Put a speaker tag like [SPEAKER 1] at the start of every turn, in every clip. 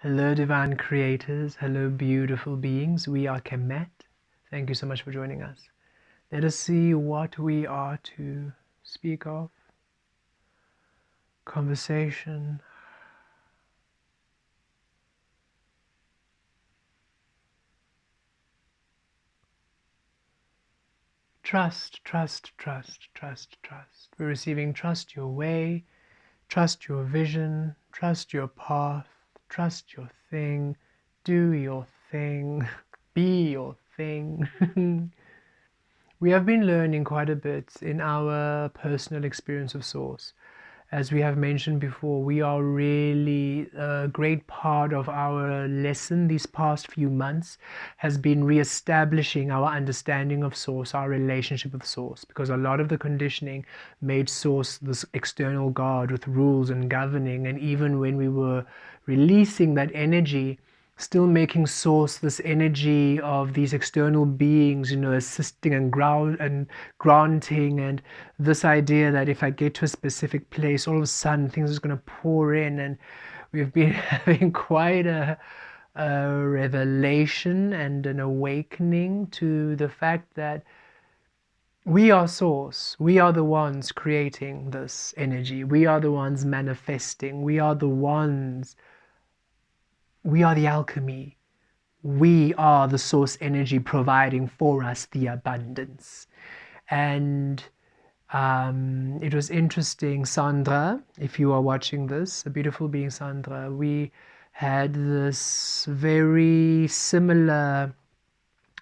[SPEAKER 1] Hello, divine creators. Hello, beautiful beings. We are Kemet. Thank you so much for joining us. Let us see what we are to speak of. Conversation. Trust, trust, trust, trust, trust. We're receiving trust your way, trust your vision, trust your path, trust your thing, do your thing, be your thing. We have been learning quite a bit in our personal experience of Source. As we have mentioned before, we are really a great part of our lesson these past few months has been re-establishing our understanding of Source, our relationship with Source, because a lot of the conditioning made Source this external God with rules and governing, and even when we were releasing that energy, still making Source this energy of these external beings, assisting and granting, and this idea that if I get to a specific place, all of a sudden things are going to pour in. And we've been having quite a revelation and an awakening to the fact that we are Source. We are the ones creating this energy. We are the ones manifesting. We are the alchemy. We are the source energy providing for us the abundance. And it was interesting, Sandra, if you are watching this, a beautiful being, Sandra, we had this very similar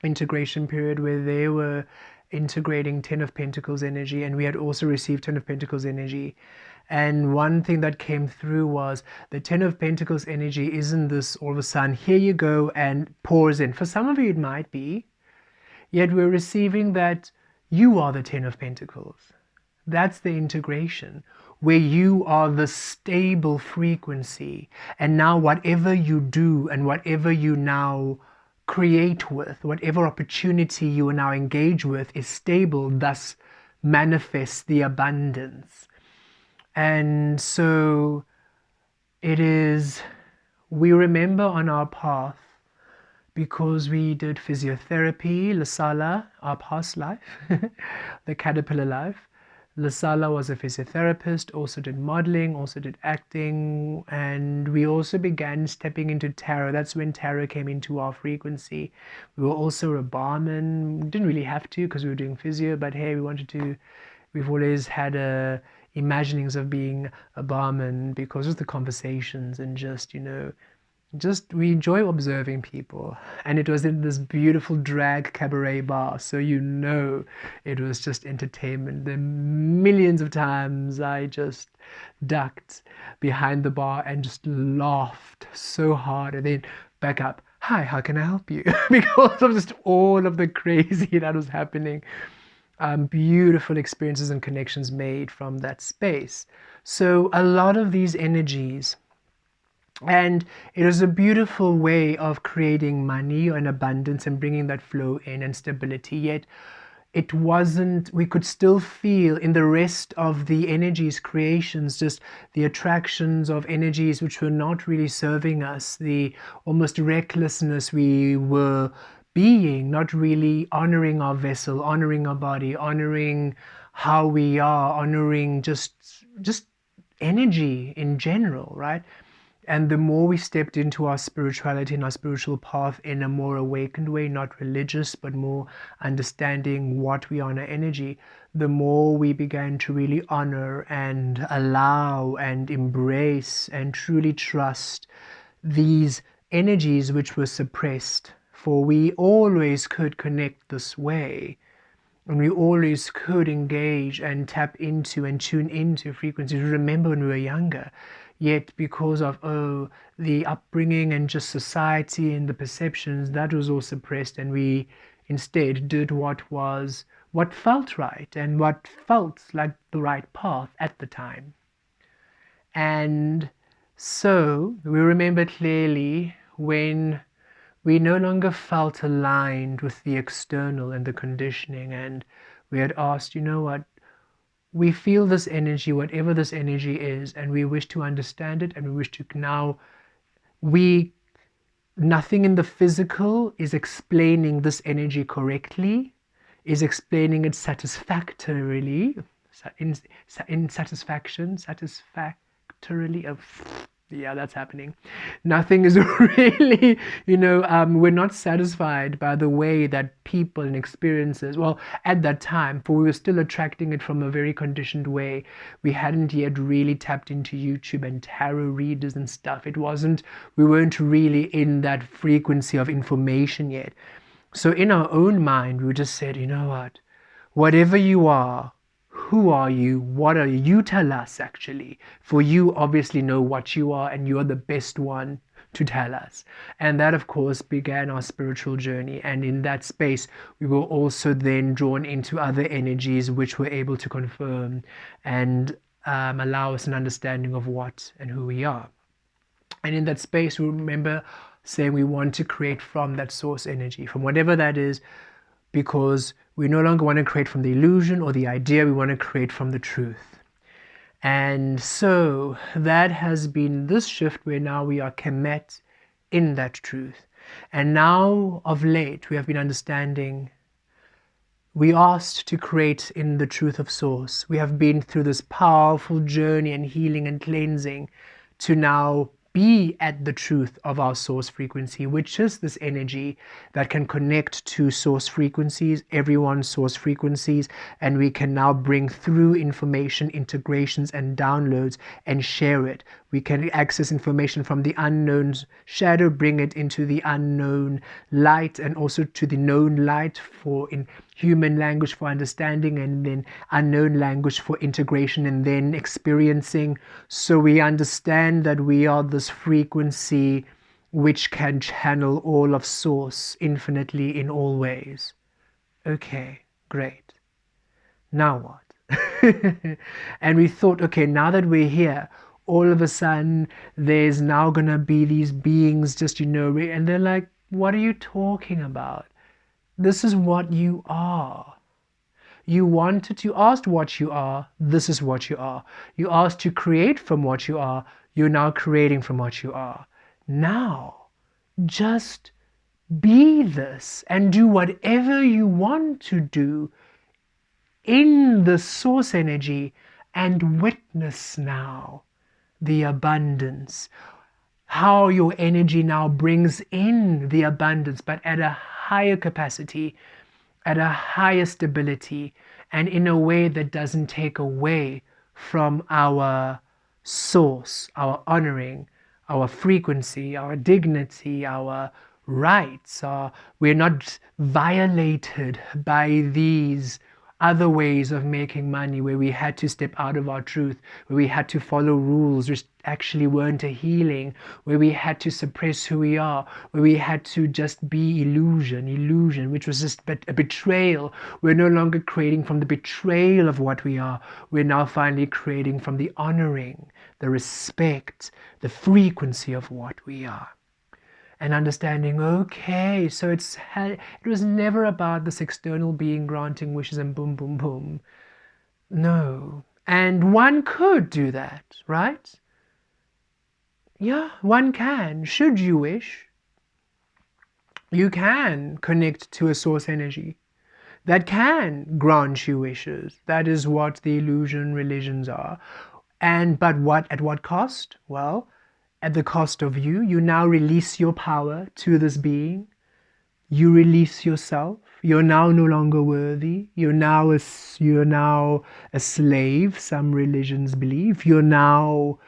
[SPEAKER 1] integration period where they were integrating Ten of Pentacles energy, and we had also received Ten of Pentacles energy. And one thing that came through was the Ten of Pentacles energy isn't this all of a sudden, here you go, and pours in. For some of you, it might be, yet we're receiving that you are the Ten of Pentacles. That's the integration, where you are the stable frequency. And now whatever you do and whatever you now create with, whatever opportunity you are now engaged with is stable, thus manifests the abundance. And so it is, we remember on our path, because we did physiotherapy, Lasala, our past life, the caterpillar life. Lasala was a physiotherapist, also did modeling, also did acting, and we also began stepping into tarot. That's when tarot came into our frequency. We were also a barman. Didn't really have to because we were doing physio, but hey, we've always had imaginings of being a barman because of the conversations and just we enjoy observing people. And it was in this beautiful drag cabaret bar, so it was just entertainment. The millions of times I just ducked behind the bar and just laughed so hard, and then back up, hi, how can I help you? Because of just all of the crazy that was happening. Beautiful experiences and connections made from that space. So a lot of these energies, and it was a beautiful way of creating money and abundance and bringing that flow in and stability. Yet it wasn't, we could still feel in the rest of the energies, creations, just the attractions of energies which were not really serving us, the almost recklessness we were being, not really honoring our vessel, honoring our body, honoring how we are, honoring just energy in general, right? And the more we stepped into our spirituality and our spiritual path in a more awakened way, not religious, but more understanding what we honor energy, the more we began to really honor and allow and embrace and truly trust these energies which were suppressed. For we always could connect this way. And we always could engage and tap into and tune into frequencies. Remember when we were younger, yet because of the upbringing and just society and the perceptions, that was all suppressed, and we instead did what felt right and what felt like the right path at the time. And so we remember clearly when we no longer felt aligned with the external and the conditioning, and we had asked, you know what, we feel this energy, whatever this energy is, and we wish to understand it, and we wish to now nothing in the physical is explaining this energy correctly, is explaining it satisfactorily, satisfactorily. Yeah, that's happening. Nothing is really, we're not satisfied by the way that people and experiences, well, at that time, for we were still attracting it from a very conditioned way. We hadn't yet really tapped into YouTube and tarot readers and stuff. We weren't really in that frequency of information yet. So in our own mind, we just said, you know what, whatever you are, who are you? What are you? You tell us, actually. For you obviously know what you are, and you're the best one to tell us. And that, of course, began our spiritual journey. And in that space, we were also then drawn into other energies which were able to confirm and allow us an understanding of what and who we are. And in that space, we remember saying we want to create from that source energy, from whatever that is, because we no longer want to create from the illusion or the idea, we want to create from the truth. And so that has been this shift where now we are Kemet in that truth. And now of late, we have been understanding, we asked to create in the truth of source. We have been through this powerful journey and healing and cleansing to now be at the truth of our source frequency, which is this energy that can connect to source frequencies, everyone's source frequencies, and we can now bring through information, integrations and downloads and share it. We can access information from the unknown shadow, bring it into the unknown light, and also to the known light for in human language for understanding, and then unknown language for integration and then experiencing. So we understand that we are this frequency which can channel all of source infinitely in all ways. Okay, great. Now what? And we thought, okay, now that we're here, all of a sudden there's now gonna be these beings just, and they're like, what are you talking about? This is what you are. You asked what you are, this is what you are. You asked to create from what you are, you're now creating from what you are. Now, just be this and do whatever you want to do in the source energy and witness now the abundance. How your energy now brings in the abundance, but at a higher capacity, at a higher stability, and in a way that doesn't take away from our source, our honoring, our frequency, our dignity, our rights. We're not violated by these other ways of making money where we had to step out of our truth, where we had to follow rules which actually weren't a healing, where we had to suppress who we are, where we had to just be illusion, which was just a betrayal. We're no longer creating from the betrayal of what we are. We're now finally creating from the honoring, the respect, the frequency of what we are. And understanding, okay, so it was never about this external being granting wishes and boom, boom, boom. No. And one could do that, right? Yeah, one can. Should you wish, you can connect to a source energy that can grant you wishes. That is what the illusion religions are. But at what cost? Well, at the cost of you. You now release your power to this being. You release yourself. You're now no longer worthy. You're now a slave, some religions believe. You're now,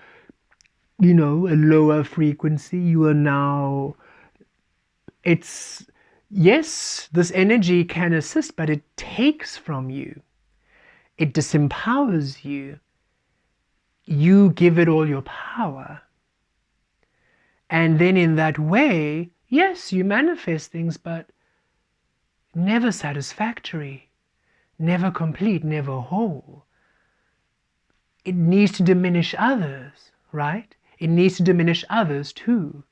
[SPEAKER 1] a lower frequency. You are now, yes, this energy can assist, but it takes from you. It disempowers you. You give it all your power. And then in that way, yes, you manifest things, but never satisfactory, never complete, never whole. It needs to diminish others, right? It needs to diminish others too.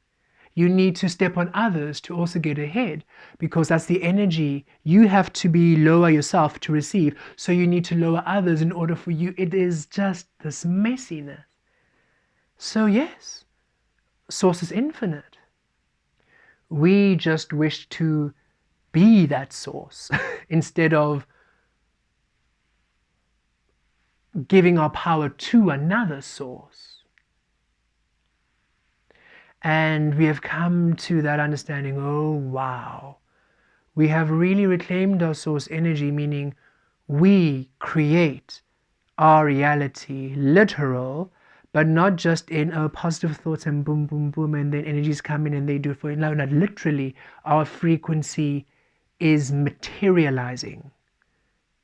[SPEAKER 1] You need to step on others to also get ahead, because that's the energy. You have to be lower yourself to receive. So you need to lower others in order for you. It is just this messiness. So yes. Source is infinite. We just wish to be that source instead of giving our power to another source. And we have come to that understanding, oh wow, we have really reclaimed our source energy, meaning we create our reality, literal, but not just in positive thoughts and boom, boom, boom, and then energies come in and they do it for you. No, not literally. Our frequency is materializing.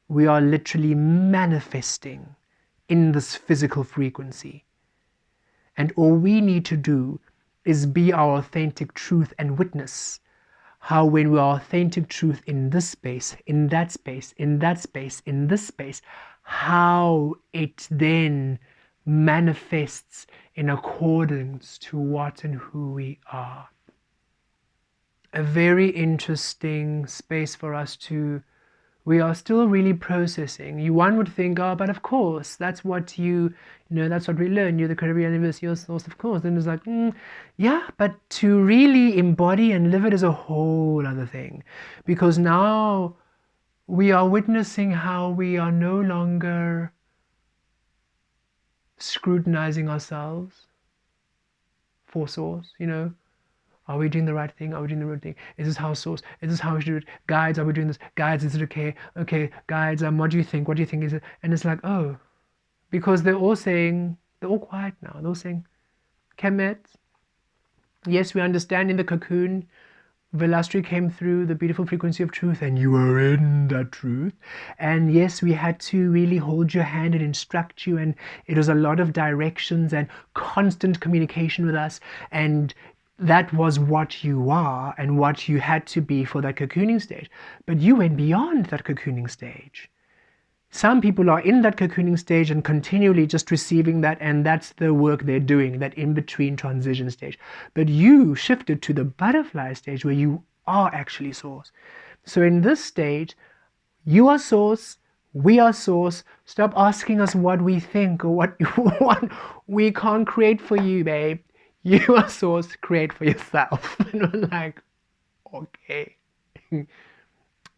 [SPEAKER 1] We are literally manifesting in this physical frequency. And all we need to do is be our authentic truth and witness how when we are authentic truth in this space, in that space, in that space, in this space, how it then manifests in accordance to what and who we are. A very interesting space for us to, we are still really processing. One would think, oh, but of course, that's what that's what we learn. You're the creator universe, your source, of course. Then it's like, yeah, but to really embody and live it is a whole other thing. Because now we are witnessing how we are no longer scrutinizing ourselves for source, Are we doing the right thing? Are we doing the right thing? Is this how source? Is this how we should do it? Guides, are we doing this? Guides, is it okay? Okay, guides, what do you think? What do you think is it? And it's like, oh, because they're all quiet now. They're all saying, Kemet, yes, we understand in the cocoon, Velastri came through the beautiful frequency of truth and you were in that truth. And yes, we had to really hold your hand and instruct you, and it was a lot of directions and constant communication with us, and that was what you are and what you had to be for that cocooning stage. But you went beyond that cocooning stage. Some people are in that cocooning stage and continually just receiving that, and that's the work they're doing, that in-between transition stage. But you shifted to the butterfly stage where you are actually source. So in this stage, you are source, we are source. Stop asking us what we think or what you want. We can't create for you, babe. You are source, create for yourself. And we're like, okay.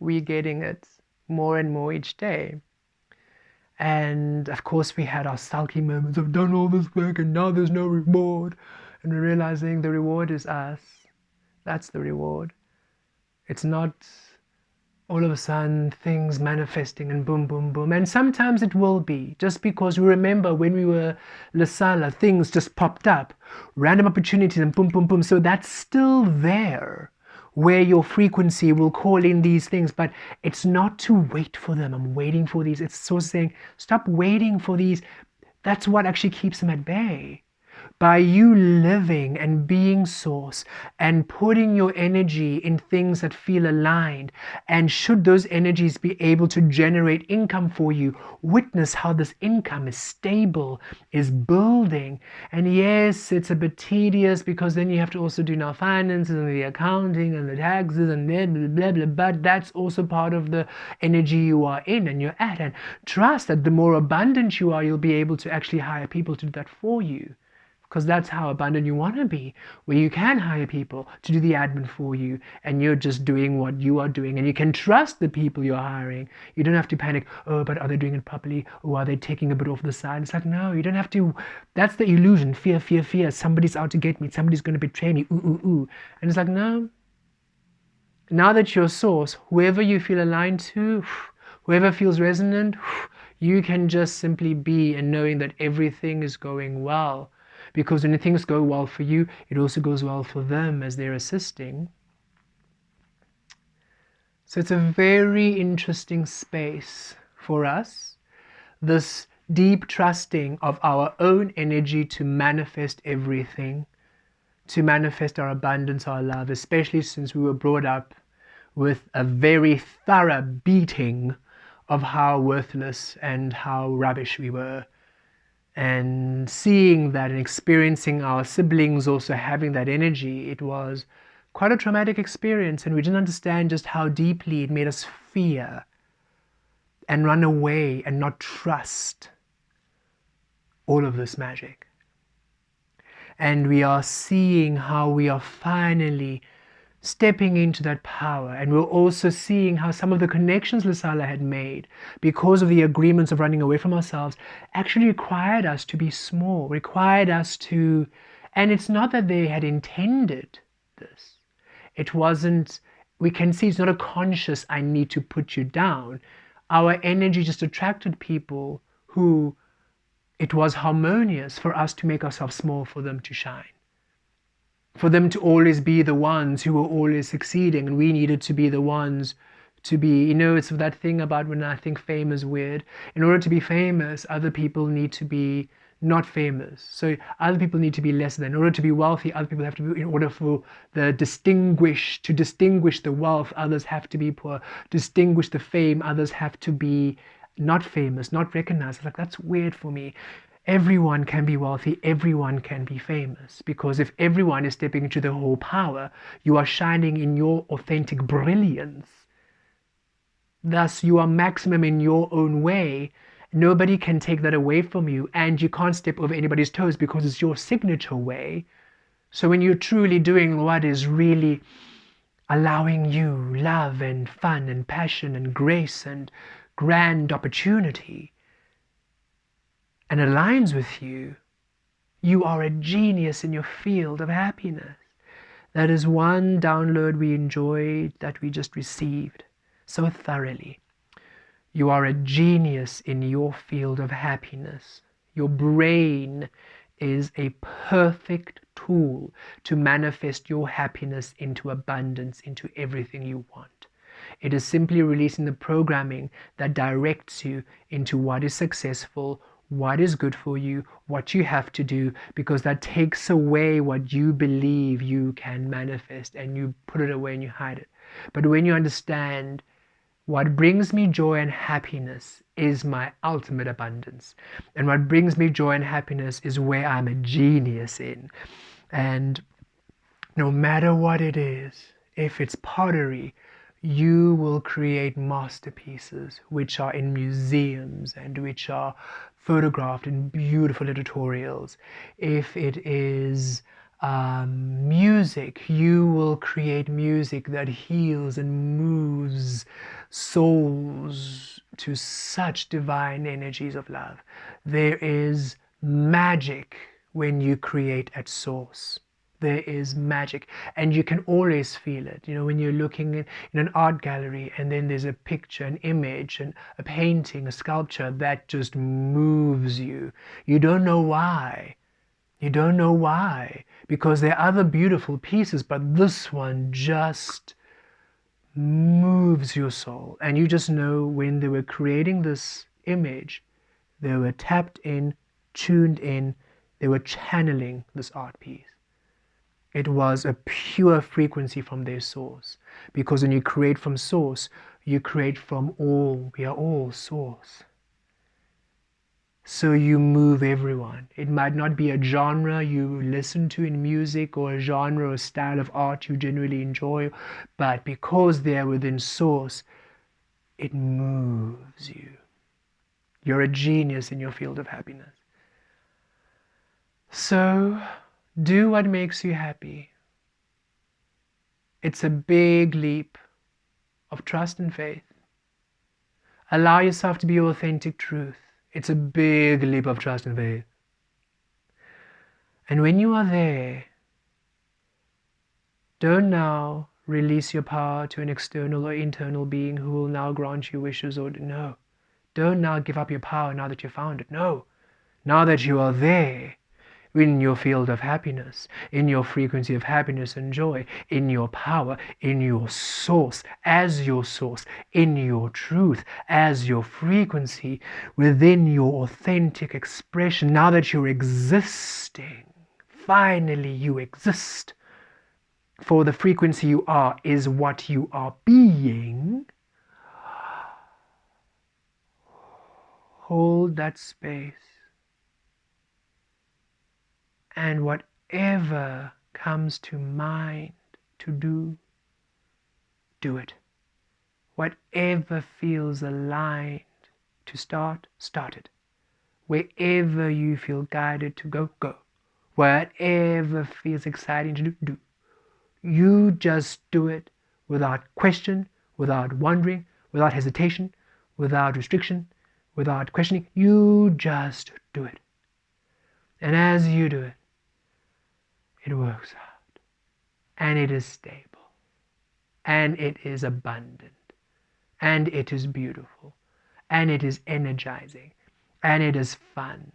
[SPEAKER 1] We're getting it more and more each day. And of course we had our sulky moments of done all this work and now there's no reward. And we're realizing the reward is us. That's the reward. It's not all of a sudden things manifesting and boom, boom, boom. And sometimes it will be, just because we remember when we were Lasala, things just popped up, random opportunities and boom, boom, boom. So that's still there, where your frequency will call in these things, but it's not to wait for them. I'm waiting for these. It's sort of saying, stop waiting for these. That's what actually keeps them at bay. By you living and being source and putting your energy in things that feel aligned, and should those energies be able to generate income for you, witness how this income is stable, is building. And yes, it's a bit tedious because then you have to also do now finances and the accounting and the taxes and blah, blah, blah, blah, but that's also part of the energy you are in and you're at. And trust that the more abundant you are, you'll be able to actually hire people to do that for you. Because that's how abundant you want to be, where you can hire people to do the admin for you and you're just doing what you are doing, and you can trust the people you're hiring. You don't have to panic, oh, but are they doing it properly? Or are they taking a bit off the side? It's like, no, you don't have to. That's the illusion. Fear, fear, fear. Somebody's out to get me. Somebody's going to betray me. Ooh, ooh, ooh. And it's like, no. Now that you're source, whoever you feel aligned to, whoever feels resonant, you can just simply be, and knowing that everything is going well. Because when things go well for you, it also goes well for them as they're assisting. So it's a very interesting space for us, this deep trusting of our own energy to manifest everything, to manifest our abundance, our love, especially since we were brought up with a very thorough beating of how worthless and how rubbish we were. And seeing that and experiencing our siblings also having that energy, it was quite a traumatic experience, and we didn't understand just how deeply it made us fear and run away and not trust all of this magic. And we are seeing how we are finally stepping into that power. And we're also seeing how some of the connections Lasala had made, because of the agreements of running away from ourselves, actually required us to be small, required us to, and it's not that they had intended this. It wasn't, we can see it's not a conscious, I need to put you down. Our energy just attracted people who it was harmonious for us to make ourselves small for them to shine. For them to always be the ones who were always succeeding, and we needed to be the ones to be, it's that thing about when I think fame is weird. In order to be famous, other people need to be not famous. So other people need to be less than. In order to be wealthy, other people have to be, in order for to distinguish the wealth, others have to be poor. Distinguish the fame, others have to be not famous, not recognized. Like, that's weird for me. Everyone can be wealthy, everyone can be famous, because if everyone is stepping into the whole power, you are shining in your authentic brilliance. Thus, you are maximum in your own way. Nobody can take that away from you, and you can't step over anybody's toes because it's your signature way. So when you're truly doing what is really allowing you love and fun and passion and grace and grand opportunity, and aligns with you, you are a genius in your field of happiness. That is one download we enjoyed, that we just received so thoroughly. You are a genius in your field of happiness. Your brain is a perfect tool to manifest your happiness into abundance, into everything you want. It is simply releasing the programming that directs you into what is successful, what is good for you, what you have to do, because that takes away what you believe you can manifest, and you put it away and you hide it. But when you understand what brings me joy and happiness is my ultimate abundance, and what brings me joy and happiness is where I'm a genius in, and no matter what it is, if it's pottery, you will create masterpieces which are in museums and which are photographed in beautiful editorials. If it is music, you will create music that heals and moves souls to such divine energies of love. There is magic when you create at source. There is magic, and you can always feel it. When you're looking in an art gallery, and then there's a picture, an image, and a painting, a sculpture that just moves you. You don't know why. You don't know why, because there are other beautiful pieces, but this one just moves your soul. And you just know when they were creating this image, they were tapped in, tuned in, they were channeling this art piece. It was a pure frequency from their source. Because when you create from source, you create from all. We are all source. So you move everyone. It might not be a genre you listen to in music, or a genre or style of art you generally enjoy, but because they are within source, it moves you. You're a genius in your field of happiness. So do what makes you happy. It's a big leap of trust and faith. Allow yourself to be your authentic truth. It's a big leap of trust and faith. And when you are there, don't now release your power to an external or internal being who will now grant you wishes, or no. Don't now give up your power now that you found it. No. Now that you are there, in your field of happiness, in your frequency of happiness and joy, in your power, in your source, as your source, in your truth, as your frequency, within your authentic expression, now that you're existing, finally you exist. For the frequency you are is what you are being. Hold that space. And whatever comes to mind to do, do it. Whatever feels aligned to start, start it. Wherever you feel guided to go, go. Whatever feels exciting to do. You just do it without question, without wondering, without hesitation, without restriction, without questioning. You just do it. And as you do it, it works out. And it is stable. And it is abundant. And it is beautiful. And it is energizing. And it is fun.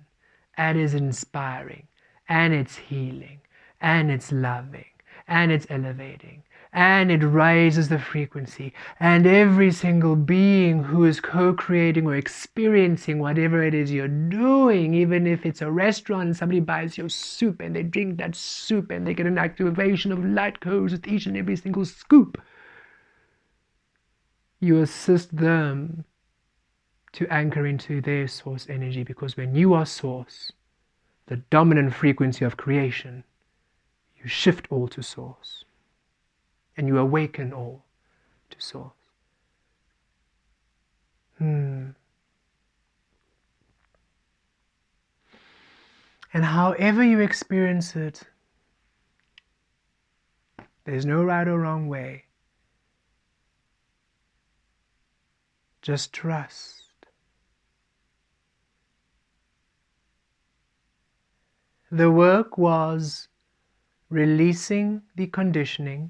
[SPEAKER 1] And it is inspiring. And it's healing. And it's loving. And it's elevating, and it raises the frequency, and every single being who is co-creating or experiencing whatever it is you're doing, even if it's a restaurant and somebody buys your soup and they drink that soup and they get an activation of light codes with each and every single scoop, you assist them to anchor into their source energy, because when you are source, the dominant frequency of creation, you shift all to source, and you awaken all to source. And however you experience it, there's no right or wrong way. Just trust. The work was releasing the conditioning,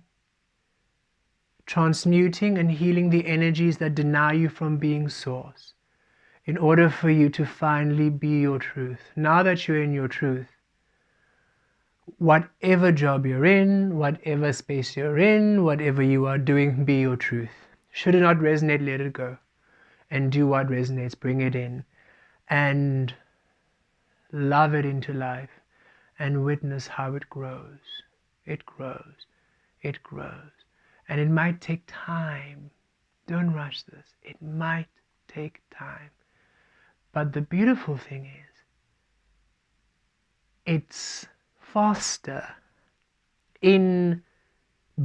[SPEAKER 1] transmuting and healing the energies that deny you from being source, in order for you to finally be your truth. Now that you're in your truth, whatever job you're in, whatever space you're in, whatever you are doing, be your truth. Should it not resonate, let it go. And do what resonates, bring it in, and love it into life. And witness how it grows. It grows. It grows. And it might take time. Don't rush this. It might take time. But the beautiful thing is, it's faster in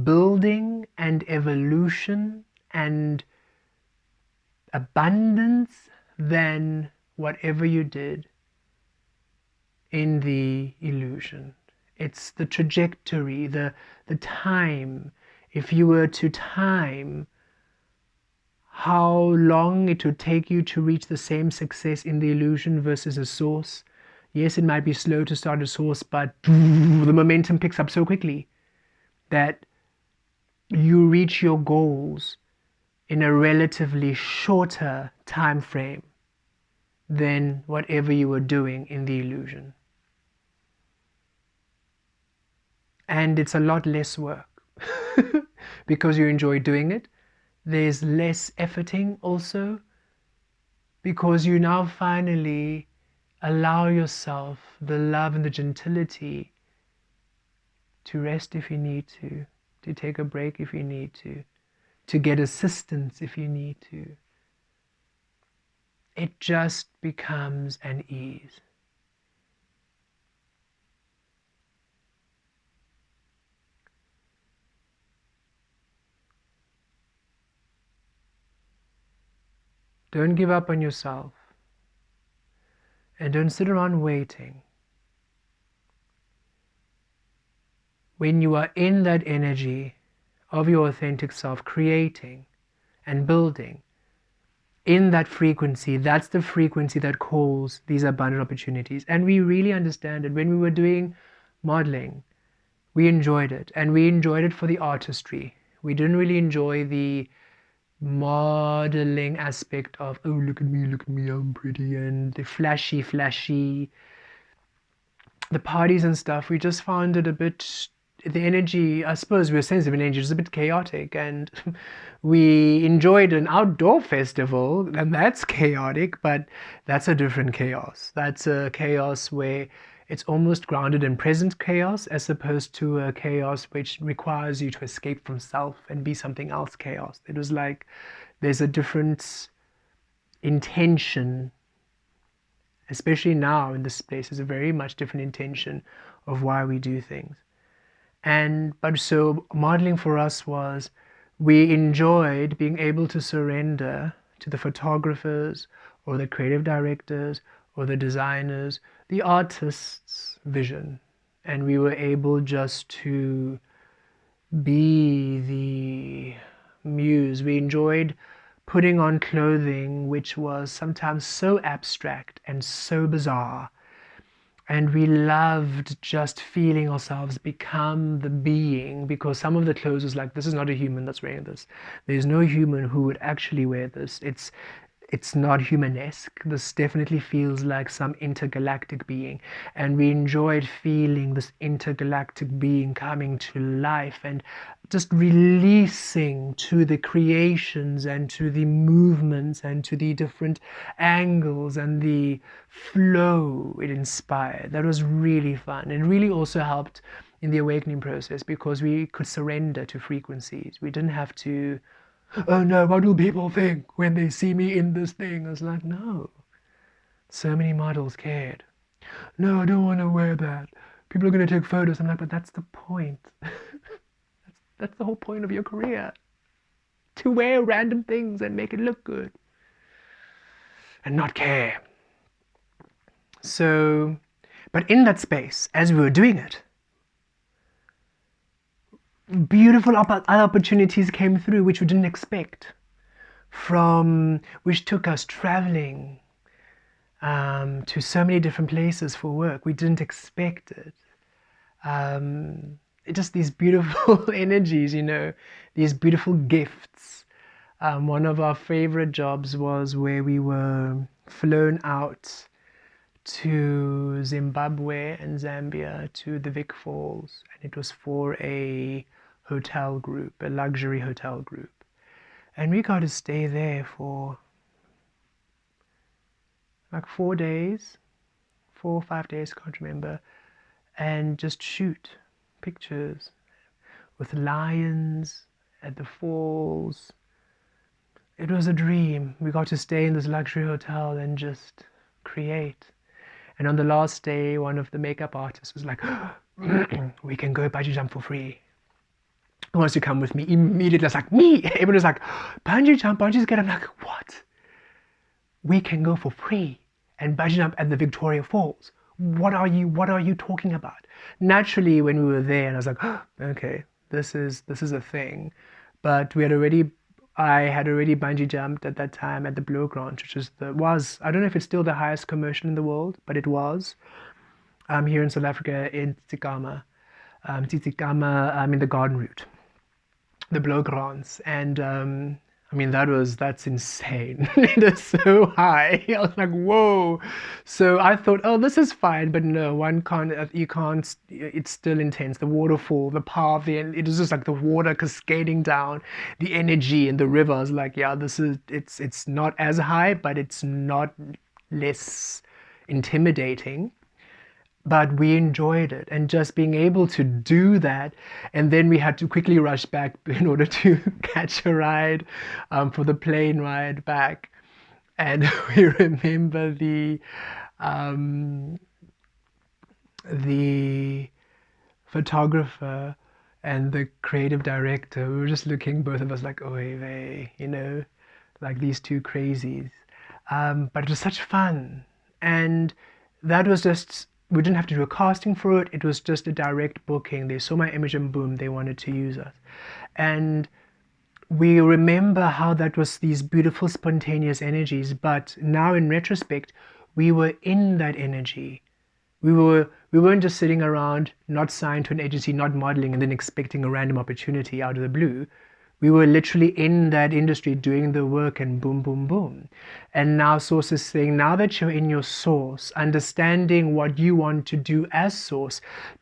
[SPEAKER 1] building and evolution and abundance than whatever you did in the illusion. It's the trajectory, the time. If you were to time how long it would take you to reach the same success in the illusion versus a source, yes, it might be slow to start a source, but the momentum picks up so quickly that you reach your goals in a relatively shorter time frame than whatever you were doing in the illusion. And it's a lot less work because you enjoy doing it. There's less efforting also, because you now finally allow yourself the love and the gentility to rest if you need to take a break if you need to get assistance if you need to. It just becomes an ease. Don't give up on yourself, and don't sit around waiting. When you are in that energy of your authentic self, creating and building, in that frequency, that's the frequency that calls these abundant opportunities. And we really understand it. When we were doing modeling, we enjoyed it, and we enjoyed it for the artistry. We didn't really enjoy the modeling aspect of, oh, look at me, I'm pretty, and the flashy, the parties and stuff. We just found it a bit, the energy, I suppose we were sensitive in energy, was a bit chaotic, and we enjoyed an outdoor festival, and that's chaotic, but that's a different chaos. That's a chaos where it's almost grounded in present chaos, as opposed to a chaos which requires you to escape from self and be something else chaos. It was like there's a different intention, especially now in this space. There's a very much different intention of why we do things. But so modeling for us was, we enjoyed being able to surrender to the photographers or the creative directors or the designers, the artist's vision, and we were able just to be the muse. We enjoyed putting on clothing which was sometimes so abstract and so bizarre, and we loved just feeling ourselves become the being, because some of the clothes was like, this is not a human that's wearing this. There's no human who would actually wear this. It's not humanesque. This definitely feels like some intergalactic being. And we enjoyed feeling this intergalactic being coming to life and just releasing to the creations and to the movements and to the different angles and the flow it inspired. That was really fun. It really also helped in the awakening process because we could surrender to frequencies. We didn't have to, oh no, what will people think when they see me in this thing? I was like, no. So many models cared. No, I don't want to wear that. People are going to take photos. I'm like, but that's the point. That's the whole point of your career. To wear random things and make it look good. And not care. So, but in that space, as we were doing it, beautiful other opportunities came through which we didn't expect, which took us traveling to so many different places for work. We didn't expect it. Just these beautiful energies, these beautiful gifts. One of our favorite jobs was where we were flown out to Zimbabwe and Zambia to the Vic Falls, and it was for a hotel group, a luxury hotel group, and we got to stay there for like 4 days, 4 or 5 days, can't remember, and just shoot pictures with lions at the falls. It was a dream. We got to stay in this luxury hotel and just create. And on the last day, one of the makeup artists was like, we can go bungee jump for free. Who wants to come with me? Immediately I was like, me! Everyone was like, bungee jump, bungee get. I'm like, what? We can go for free and bungee jump at the Victoria Falls. What are you talking about? Naturally, when we were there, and I was like, okay, this is a thing. But I had already bungee jumped at that time at the Blow Ground, which I don't know if it's still the highest commercial in the world, but it was here in South Africa in Tsitsikamma, in the Garden Route, the Blow Grounds, and that's insane. It is so high. I was like, whoa. So I thought, oh, this is fine, but no, you can't, it's still intense. The waterfall, the path, it was just like the water cascading down, the energy in the river. I was like, yeah, it's not as high, but it's not less intimidating. But we enjoyed it, and just being able to do that, and then we had to quickly rush back in order to catch a ride for the plane ride back. And we remember the photographer and the creative director. We were just looking, both of us, like, oh, like these two crazies. But it was such fun, and that was just. We didn't have to do a casting for it. It was just a direct booking. They saw my image and boom, they wanted to use us. And we remember how that was these beautiful spontaneous energies, but now in retrospect, we were in that energy. We weren't just sitting around, not signed to an agency, not modeling, and then expecting a random opportunity out of the blue. We were literally in that industry doing the work, and boom, boom, boom. And now Source is saying, now that you're in your source, understanding what you want to do as Source,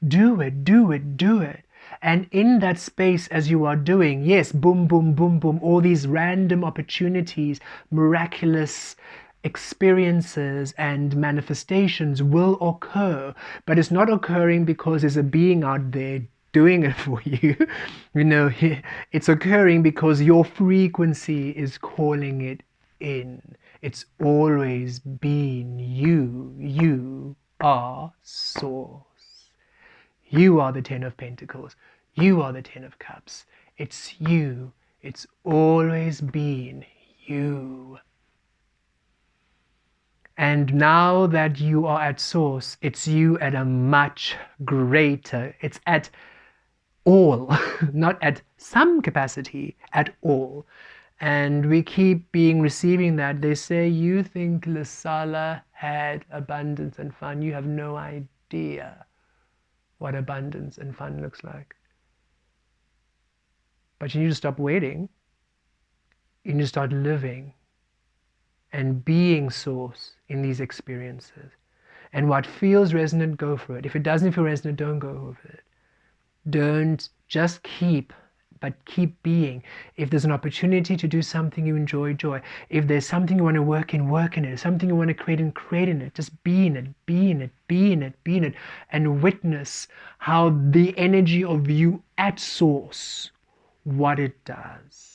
[SPEAKER 1] do it, do it, do it. And in that space, as you are doing, yes, boom, boom, boom, boom, all these random opportunities, miraculous experiences and manifestations will occur, but it's not occurring because there's a being out there doing it for you. It's occurring because your frequency is calling it in. It's always been you. You are Source. You are the 10 of Pentacles. You are the 10 of Cups. It's you. It's always been you. And now that you are at source, it's you at a much greater, it's at all, not at some capacity, at all. And we keep receiving that. They say, you think Lasala had abundance and fun. You have no idea what abundance and fun looks like. But you need to stop waiting. You need to start living and being source in these experiences. And what feels resonant, go for it. If it doesn't feel resonant, don't go with it. Don't just keep, but keep being. If there's an opportunity to do something you enjoy, joy. If there's something you want to work in it. Something you want to create in it. Just be in it, be in it, be in it, be in it. And witness how the energy of you at source, what it does.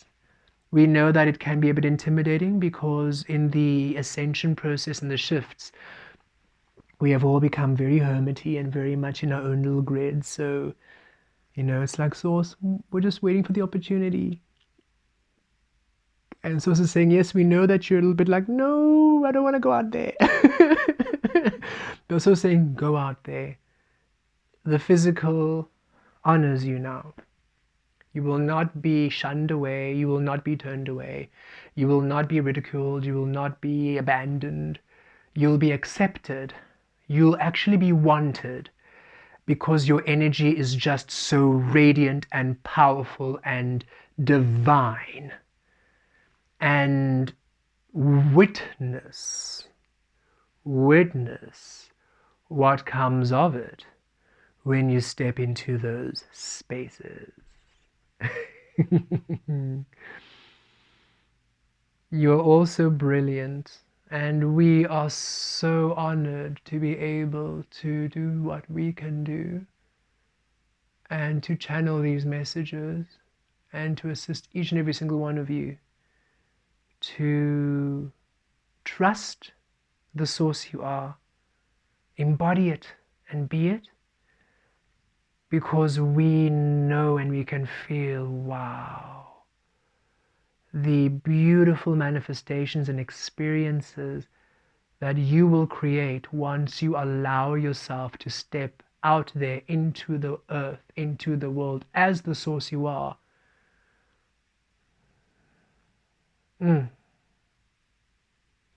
[SPEAKER 1] We know that it can be a bit intimidating because in the ascension process and the shifts, we have all become very hermity and very much in our own little grids. So, it's like, source, we're just waiting for the opportunity. And source is saying, yes, we know that you're a little bit like, no, I don't want to go out there. They're also saying, go out there. The physical honors you now. You will not be shunned away. You will not be turned away. You will not be ridiculed. You will not be abandoned. You'll be accepted. You'll actually be wanted because your energy is just so radiant and powerful and divine. And witness what comes of it when you step into those spaces. You're also brilliant, and we are so honored to be able to do what we can do and to channel these messages and to assist each and every single one of you to trust the source you are, embody it and be it, because we know and we can feel, wow, the beautiful manifestations and experiences that you will create once you allow yourself to step out there into the earth, into the world as the source you are.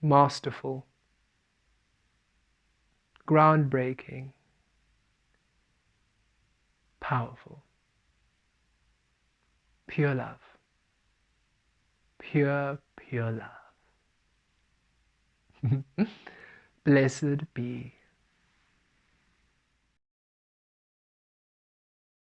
[SPEAKER 1] Masterful, groundbreaking, powerful, pure love, pure love. Blessed be.